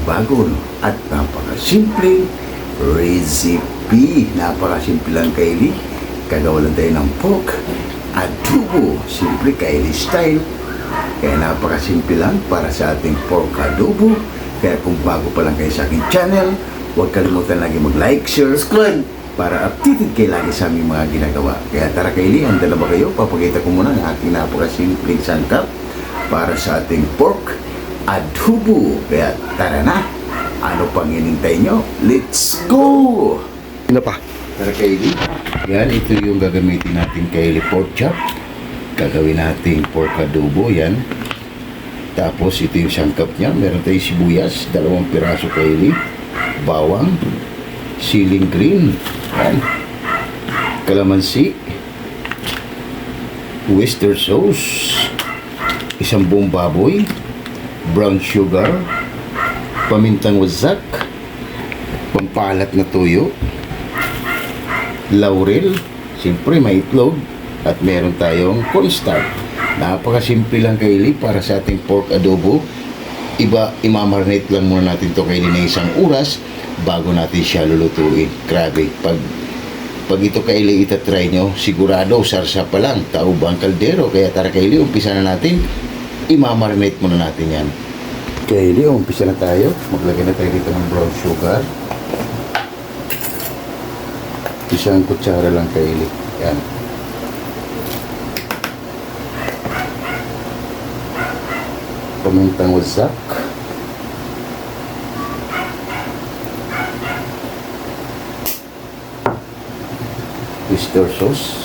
napakabago at napakasimple recipe. Napakasimple lang, Kylie. Gagawa lang tayo ng pork adobo. Simple Kylie style. Kaya napakasimple lang para sa ating pork adobo. Kaya kung bago pa lang kayo sa aking channel, huwag kalimutan lagi mag-like, share, subscribe para updated kayo lagi sa aming mga ginagawa. Kaya tara, Kylie, handa na ba kayo? Papakita ko muna ang aking napakasimpleng sangkap para sa ating pork adobo. Kaya tara na. Ano pang hinintay nyo? Let's go! Ano pa? Tara, Kylie. Yan, ito yung gagamitin natin, Kylie, pork chop. Gagawin natin pork adobo, yan. Tapos ito yung sangkap niya. Meron tayong sibuyas, 2 piraso, Kylie. Bawang, siling green, yan. Kalamansi, oyster sauce, 1 buong baboy, brown sugar, pamintang wasak, pampalat na tuyo, laurel, siyempre may itlog, at meron tayong cornstarch. Napakasimple lang, Kylie, para sa ating pork adobo. Imamarinate lang muna natin to, Kylie, na 1 oras bago natin siya lulutuin. Grabe, pag ito, Kylie, itatry nyo, sigurado sarsa pa lang, taob ang kaldero. Kaya tara, Kylie, umpisa na natin. Imamarinate muna natin yan. Kylie, umpisa na tayo. Maglagay na tayo dito ng brown sugar. 1 kutsara lang, Kylie. Yan. Pamintang wasak. Oyster sauce.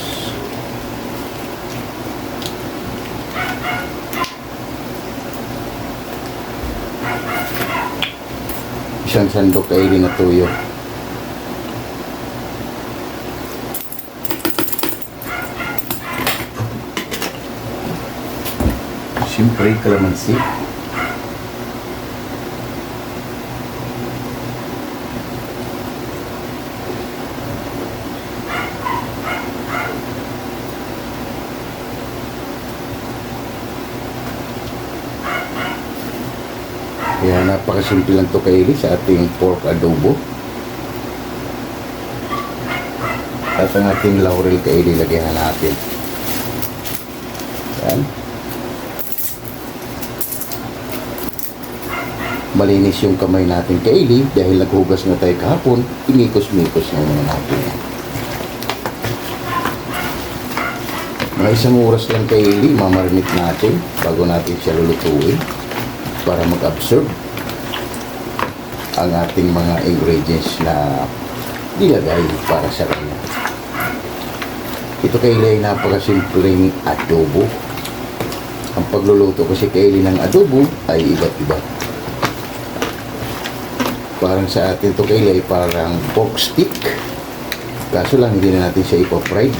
Isang sandok, Kylie, na tuyo. Siyempre, kalamansi. Kaya napakasimple lang to, Kylie, sa ating pork adobo. At ang ating laurel, Kylie, lagyan na natin. Yan. Malinis yung kamay natin, Kylie, dahil naghugas na tayo kahapon. Imikos-mikos na muna natin yan. Mga 1 oras lang, Kylie, mamarinate natin bago natin siya lulutuin para mag-absorb ang ating mga ingredients na nilagay para sa kanya. Ito, Kylie, ay napakasimpleng adobo. Ang pagluluto kasi, Kylie, ng adobo ay iba't iba. Parang sa atin to, Kylie, ay parang pork stick. Kaso lang, hindi na natin siya ipa-fried.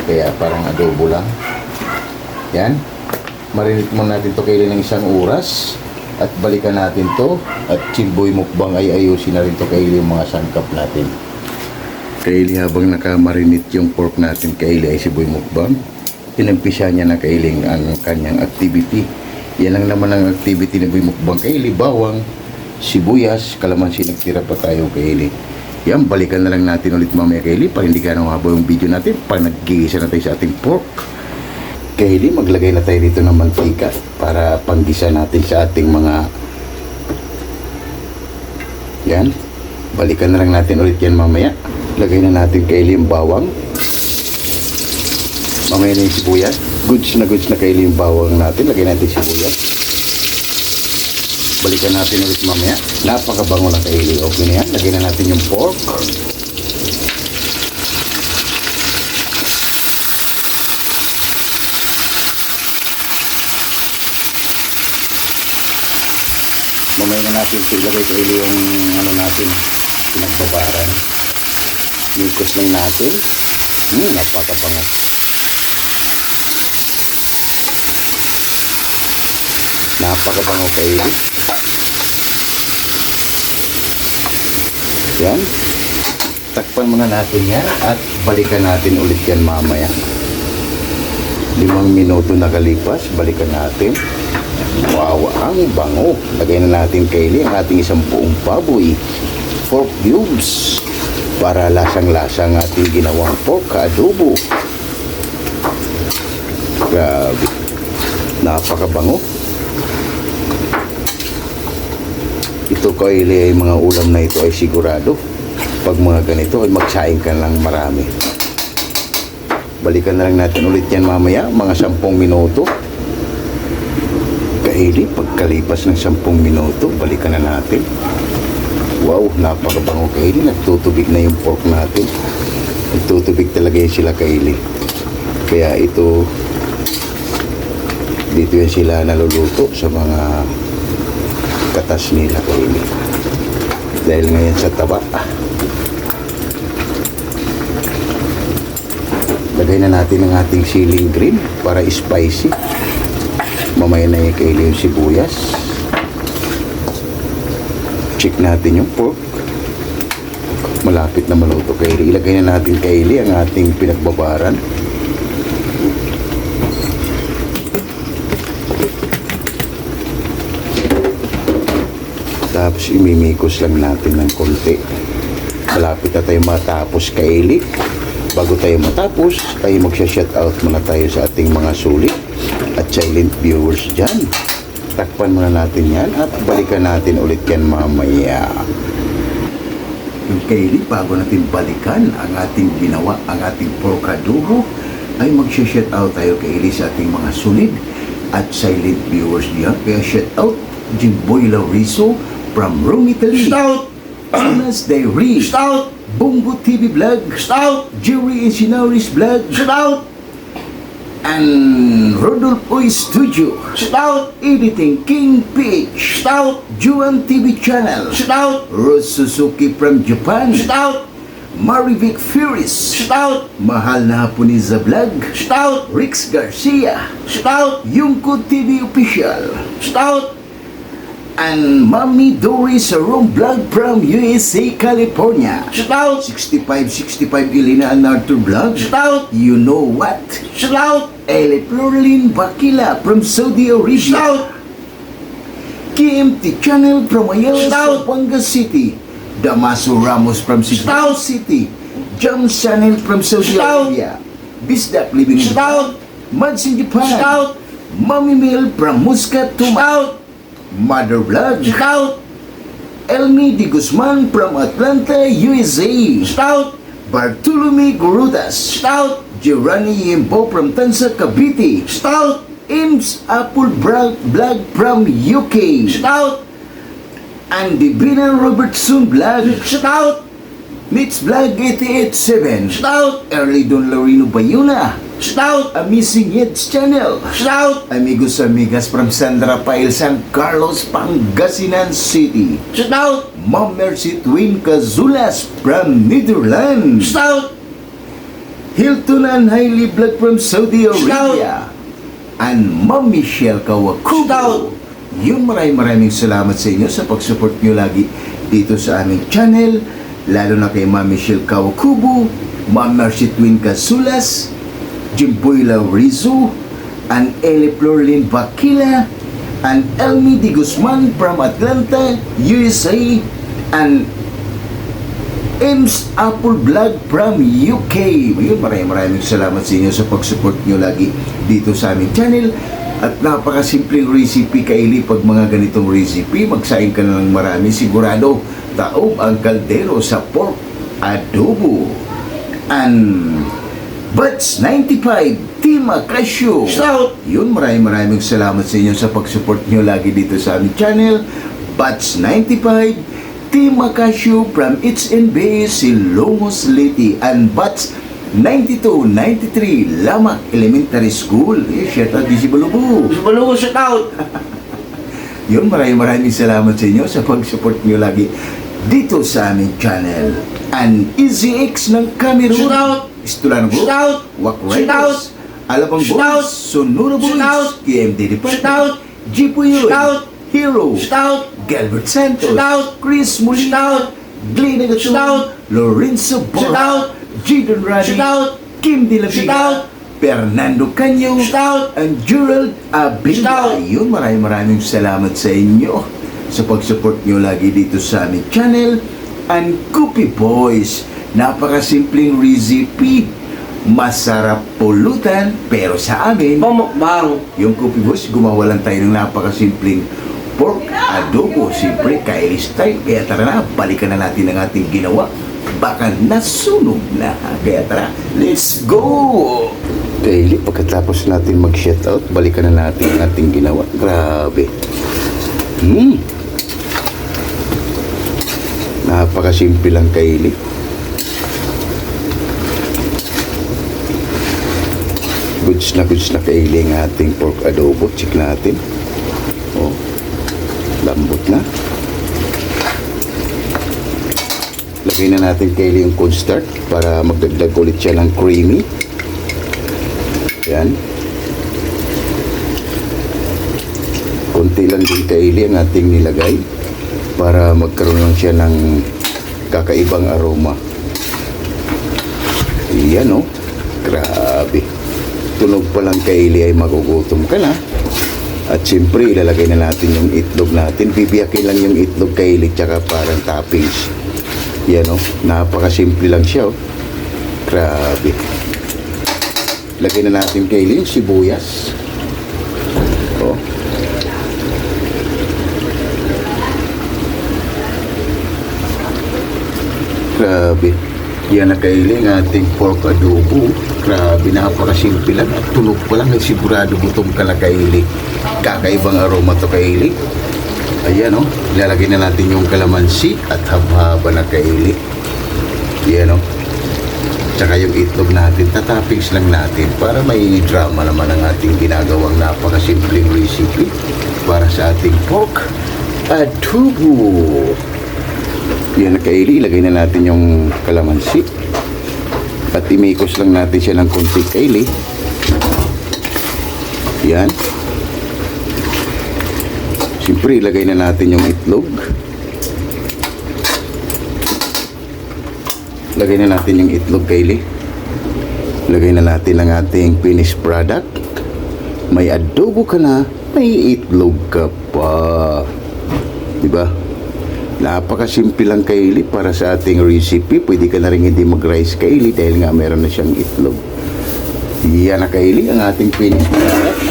Kaya parang adobo lang. Yan. Marinate mo natin to, Kylie, ng 1 oras. At balikan natin to. At Chimboy Mukbang ay ayusin na rin to, Kylie, yung mga sangkap natin. Kylie, habang nakamarinate yung pork natin, Kylie, ay si Boy Mukbang, inampisa niya na, Kylie, ang kanyang activity. Yan lang naman ang activity ni Boy Mukbang, Kylie. Bawang, sibuyas, kalamansi, nagtira pa tayo, Kylie. Yan, balikan na lang natin ulit mamaya, Kylie, para hindi ganong haba yung video natin, para nag-gigisa na tayo sa ating pork. Kylie, maglagay na tayo dito ng mantika para panggisa natin sa ating mga yan. Balikan na lang natin ulit yan mamaya. Lagay na natin, Kylie, yung bawang. Mamaya na yung sibuyas. Goods na, Kylie, yung bawang natin. Lagay natin sibuyas. Balikan natin ulit mamaya. Napakabango na, Kylie. Okay na yan. Lagyan na natin yung pork. Mamaya na natin ilagay, Kylie, yung ano natin, pinagbabaran. Mikos lang natin. Napakabango. Napakabango, Kylie. Yan. Takpan muna natin yan at balikan natin ulit yan mamaya. 5 minuto nakalipas, balikan natin. Wow, ang bango. Lagay na natin kaili ang ating isang buong baboy. Pork cubes. Para lasang-lasa ang ating ginawang pork adobo. Grabe. Napakabango. Ito kaili ay mga ulam na ito ay sigurado. Pag mga ganito ay magsaing ka lang marami. Balikan na lang natin ulit yan mamaya, mga 10 minuto. Kaili, pagkalipas ng 10 minuto, balikan na natin. Wow, napakabango kaili. Nagtutubig na yung pork natin. Nagtutubig talaga yun sila kaili. Kaya ito, dito yan sila naluluto sa mga katas nila kaili. Dahil ngayon sa taba. Lagay na natin ang ating siling green para spicy. Mamaya na kaili yung sibuyas. Check natin yung pork. Malapit na maluto kaili. Ilagay na natin kaili ang ating pinagbabaran. Tapos imimikos lang natin ng konti. Malapit na tayo matapos kaili. Bago tayo matapos, tayo magsha-shoutout muna tayo sa ating mga sulit at silent viewers dyan. Takpan muna natin yan at balikan natin ulit yan mamaya. Yung kaili, bago natin balikan ang ating ginawa, ang ating pork adobo, ay magsha-shoutout tayo kaili sa ating mga sulit at silent viewers dyan. Kaya shoutout, Jimboy Lauriso from Rome, Italy. Shoutout! Anas Diary. Shoutout! Bongo TV Vlog. Shoutout! Jerry Insinaris Vlog. Shoutout! And Rodolph Oy Studio. Shoutout! Editing King PH. Shoutout! Juan TV Channel. Shoutout! Rose Suzuki from Japan. Shoutout! Marivic Furis. Shoutout! Mahal na Haponiza Vlog. Shoutout! Rix Garcia. Shoutout! Yungko TV Official. Shoutout! And Mami Doris Room Vlog from USA, California. Shoutout! 6565 Elena and Arthur Vlog. Shoutout! You know what? Shoutout! Ele Florlin Bakila from Saudi Arabia. Shoutout! KMT Channel from Ayala, Zamboanga City. Damaso Ramos from Cebu City. Jam Channel from Saudi Arabia. Bisdak Living in Japan. Mads in Japan. Shoutout! Mami Mel from Muscat, Tumaut. Mother Vlog. Shoutout! Elmi Di Guzman from Atlanta, USA. Shoutout! Bartolome Gurudas. Shoutout! Girani Yembo from Tansa, Cavite. Shoutout! Ames Apple Vlog from UK. Shoutout! And Divina Robertson Vlog. Shoutout! Mitz Vlog 887. Shoutout! Early Don Lorino Bayuna. Shoutout! Amazing Hits Channel. Shoutout! Amigos Amigas from San Rafael, San Carlos, Pangasinan City. Shoutout! Mom Mercy Twin Cazulas from Netherlands. Shoutout! Hilton and Hailey Vlog from Saudi Arabia. And Mom Michelle Kawakubo. Shoutout! Yung maraming salamat sa inyo sa pag-support nyo lagi dito sa aming channel. Lalo na kay Mom Michelle Kawakubo, Mom Mercy Twin Cazulas, Jimboy Laurizo, and Eli Florlin Bakila, and Elmi Di Guzman from Atlanta, USA, and Ames Apple Vlog from UK. Maraming salamat sa inyo sa pag-support nyo lagi dito sa aming channel. At napakasimpleng recipe kaili. Pag mga ganitong recipe, magsaing ka na ng marami, sigurado taob ang kaldero sa pork adobo. And Bats 95 Team Acasio. Shout! Yun, maraming salamat sa inyo sa pag-support nyo lagi dito sa aming channel. Bats 95 Team Acasio from HNB Silongos Liti, and Bats 92-93 Lamak Elementary School. Shout out di si Balubo. Si Balubo, shout out! Yun, maraming salamat sa inyo sa pag-support nyo lagi dito sa aming channel. And Easy X ng Cameroon. Shout out! Istulano Boys, Shout out! Wak Riders, Alabang Boys, Sonora Boys, KMD Department, Jipuyo, Hero, Gilbert Santos, Chris Molina, Glenn Agaton, Lorenzo Borja, Jidon Radi, Kim De La Vega, Fernando Canyo, Stout! and Gerald Abinda. Stout! Ayun, maraming salamat sa inyo sa pag-support nyo lagi dito sa aming channel. And Coopy Boys, napakasimpleng recipe, masarap pulutan, pero sa amin, Pamukbang. yung Coopy Boys, gumawa lang tayo ng napakasimpleng pork adobo. Siyempre, Kylie style. Kaya tara na, balikan na natin ang ating ginawa. Baka nasunog na. Kaya tara, let's go! Kylie, pagkatapos natin mag-shoutout, balikan na natin ang ating ginawa. Grabe. Napakasimple lang, Kylie. Goods na Kylie ang ating pork adobo. Check natin. Oh, lambot na. Lagay na natin Kylie yung cornstarch para magdagdag ulit siya ng creamy. Yan. Konti lang din Kylie ang ating nilagay para magkaroon lang siya ng kakaibang aroma. Yan oh. Grabe. Tunog pa lang Kylie ay magugutom ka na. At siyempre ilalagay na natin yung itlog natin. Bibiyakin lang yung itlog Kylie tsaka parang toppings. Yan oh, napakasimple lang siya oh. Grabe. Lagay na natin Kylie yung sibuyas. Oh. Grabe. Yan na Kylie ang ating pork adobo. Grabe, napakasimple lang. At tunog pa lang, sigurado gutom ka na Kylie. Kakaibang aroma to Kylie. Ayan o, ilalagay na natin yung kalamansi at haba-haba na Kylie. Ayan o. Tsaka yung itlog natin, tatoppings lang natin para may drama naman ang ating ginagawang napakasimpleng recipe para sa ating pork adobo. Ayan na Kylie, ilagay na natin yung kalamansi. At imikos lang natin siya ng konti Kylie. Ayan. Siyempre, ilagay na natin yung itlog. Lagay na natin yung itlog, Kylie. Lagay na natin ang ating finished product. May adobo ka na, may itlog ka pa. Diba? Napakasimple lang, Kylie, para sa ating recipe. Pwede ka na rin hindi mag-rice, Kylie, dahil nga meron na siyang itlog. Yan na, Kylie, ang ating finished product.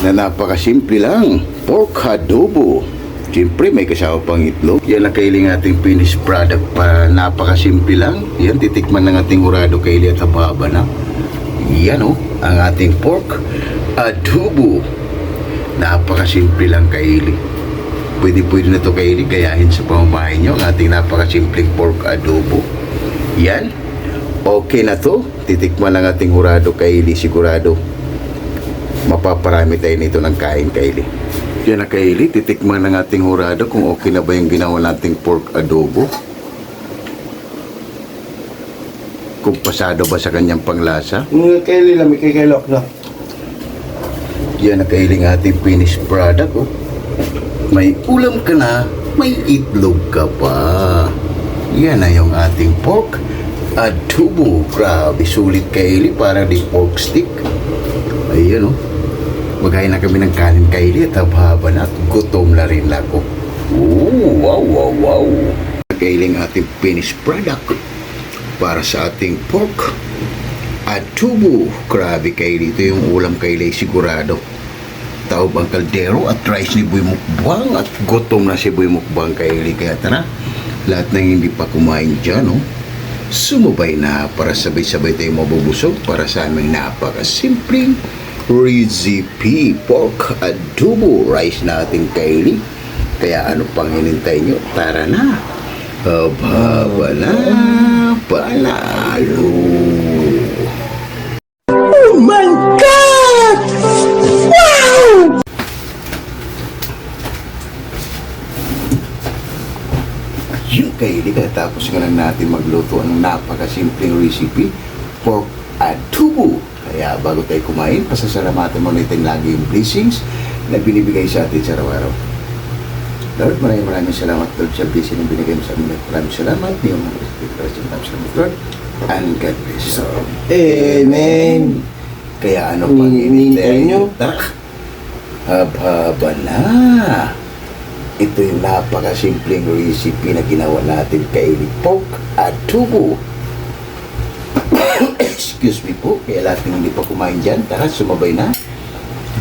Na napakasimple lang. Pork adobo. Siyempre may kasama pang itlog. Yan na Kylie ang ating finished product pa. Napakasimple lang. Yan, titikman ng ating hurado Kylie at haba na. Yan o, ang ating pork adobo. Napakasimple lang Kylie. Pwede na to Kylie, gayahin sa pamamahay nyo ang ating napakasimpleng pork adobo. Yan. Okay na to. Titikman ng ating hurado Kylie, sigurado mapaparami tayo nito ng kain Kylie. Yan na Kylie, titikman ng ating hurado kung okay na ba yung ginawa nating pork adobo. Kung pasado ba sa kanyang panglasa. Kylie lang, may kikilok na. Yan na Kylie ng ating finished product oh. May ulam ka na, may itlog ka pa. Yan na yung ating pork adobo. Grabe, sulit Kylie, para di pork stick. Ayan oh. Maghain na kami ng kanin Kylie at haba na at gutom na rin ako. Ooh, wow. Kylie ang ating finished product para sa ating pork adobo. Grabe Kylie, ito yung ulam Kylie sigurado. Taob ang kaldero at rice ni Boy Mukbang at gutom na si Boy Mukbang Kylie. Kaya tara, lahat ng hindi pa kumain dyan oh, sumubay na para sabay-sabay tayo mabubusog para sa aming napakasimpleng recipe pork adobo rice natin Kylie. Kaya ano pang hinintay nyo? Tara na. Haba na. Panalo. Oh my God! Wow! Yung Kylie, katapos nga lang natin magluto ang napakasimpleng recipe pork adobo. Kaya bago tayo kumain, pasasalamatan mo natin lagi yung blessings na binibigay sa atin sa araw-araw. Lord, maraming salamat Lord sa blessing na binigay mo sa amin. Maraming salamat. Salamat Lord. And God bless. Amen. Kaya ano pang Hinihintay nyo? Tara, haba na. Ito yung napakasimpleng recipe na ginawa natin kay pork adobo. Excuse me po, kaya lahat ng hindi pa kumain dyan, tara, sumabay na.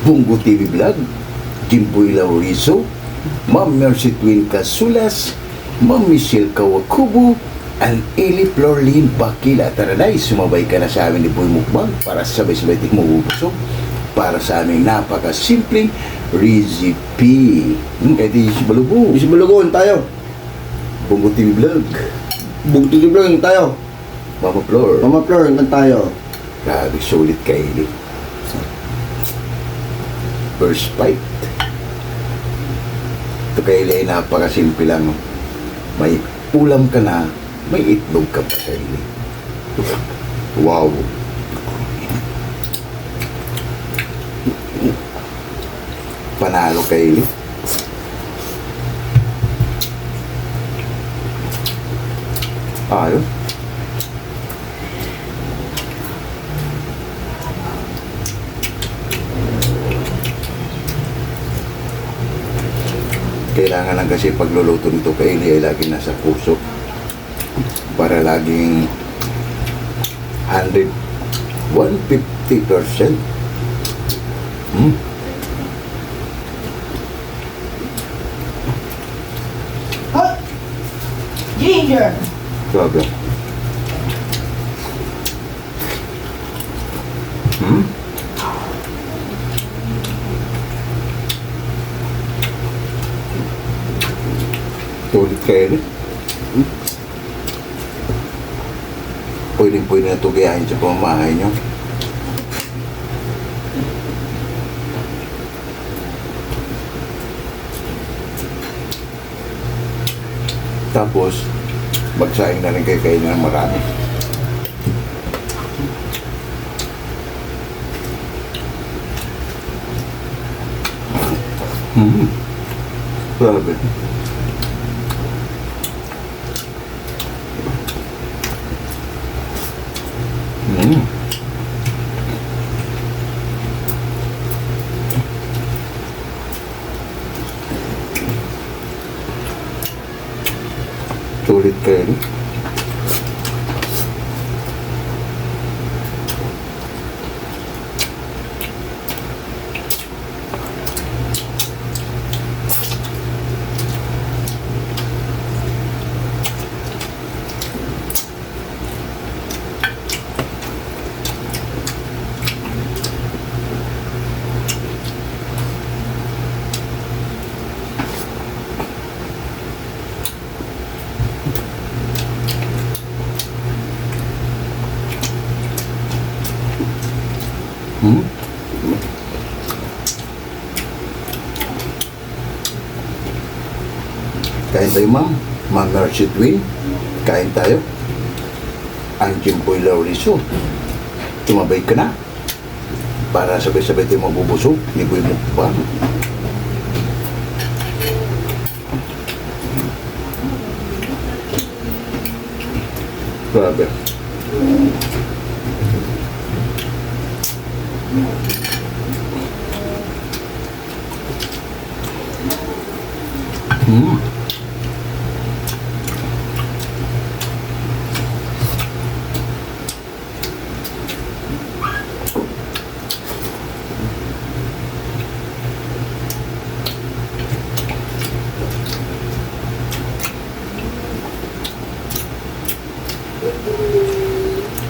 Bungo TV Vlog, Jimboy Laurizo, Ma'am Mercy Twin Casulas, Ma'am Michelle Kawakubo, and Eli Florlin Bakila. Tara na, sumabay ka na sa amin ni Boy Mukbang para sabay-sabay tingin mabubusog para sa aming napakasimpleng recipe. Kaya di si Balubo, Bisa bulugon tayo. Bungo TV Vlog, Bugti vlog tayo. Mama Flor. Mama Flor, kan tayo. Grabe, sulit kay Eli. First bite. Ito kay Eli ay napakasimple lang. May ulam ka na, may itlog ka pa kay Eli. Wow. Panalo kay Eli. Ayos. Kailangan lang kasi pagluluto nito kay Eli ay lagi nasa puso para laging 150%. Hot ginger. Grabe. Tulit kayo rin. Pwedeng-pwede na ito gayahin sa pamamahay nyo. Tapos, magsaing na rin kayo kayo ng marami. Grabe. Sulit kayo rin. Kain tayo, ma'am. Ma'am Mercy Twin. Kain tayo. Ang Jimboy Laurizo. Tumabay ka na. Para sabay-sabay tayo mabubusog. Ni Boy Mukbang. Grabe.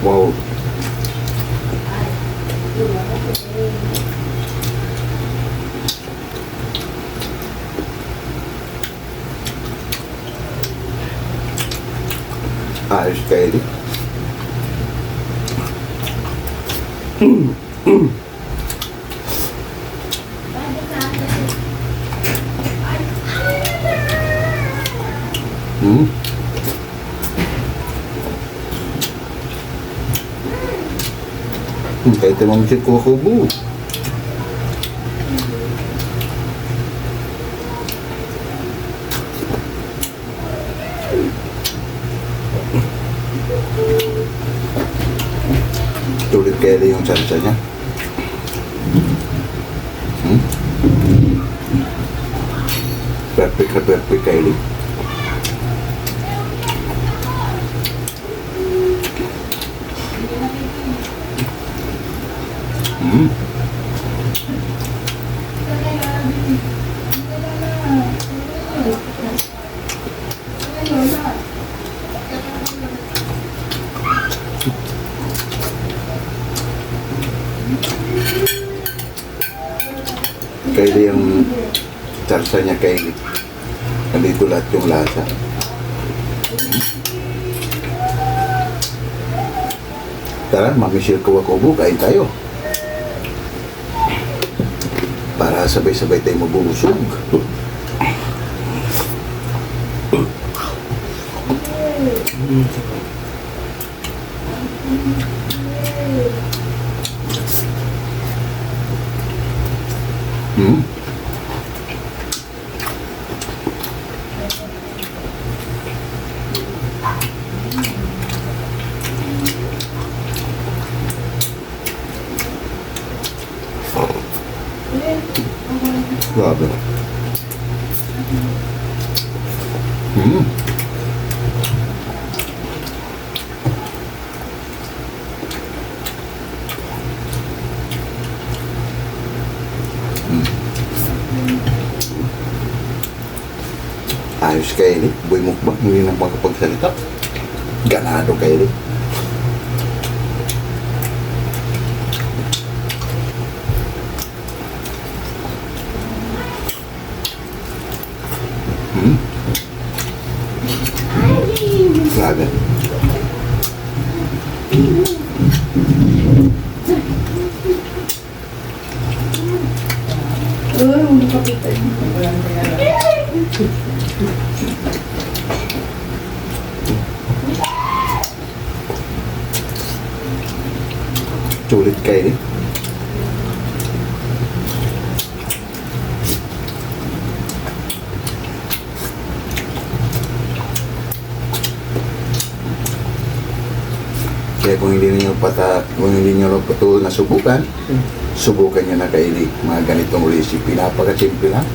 Wow. Ayos kayo din. Kahit naman si Kukubu. Sulit kaya yung salsa niya. Perfect na perfect Kylie. Kylie yung salsa niya Kylie. Nandito lahat yung lasa. Tara, mamisil Kubo, kain tayo. Para sabay-sabay tayo mabusog. Grabe. Ayos Kylie, boy mukbang, hindi na makapagsalita. Ganado Kylie. Grabe. Hindi ko kita. Sulit Kylie. Kaya kung hindi niyo patuloy na subukan niyo na Kylie. Mga ganitong recipe, napaka-simple lang.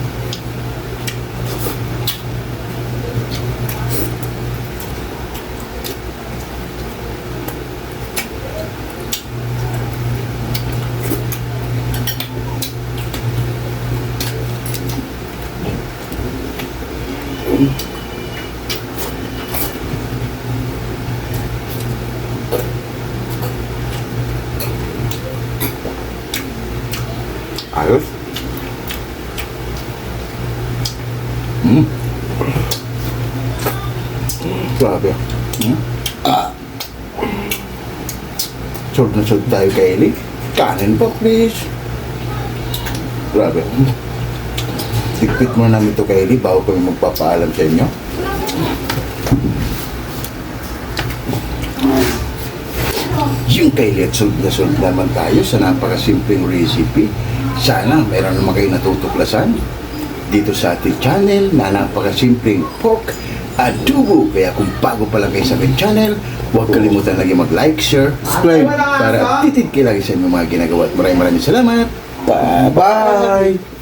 Ayos. Grabe. Sold na sold tayo Kylie. Kanin pa please. Grabe. Tikpit mo namin ito Kylie bago kami magpapaalam sa inyo. Yung Kylie at sold na sold naman tayo sa napakasimpleng recipe. Sana meron naman kayo natutuklasan dito sa ating channel na napakasimpleng pork adobo. Kaya kung bago pa lang kayo sa ating channel, huwag kalimutan lagi mag-like, share, subscribe para updated kayo lagi sa inyong mga ginagawa. At maraming salamat. Bye-bye!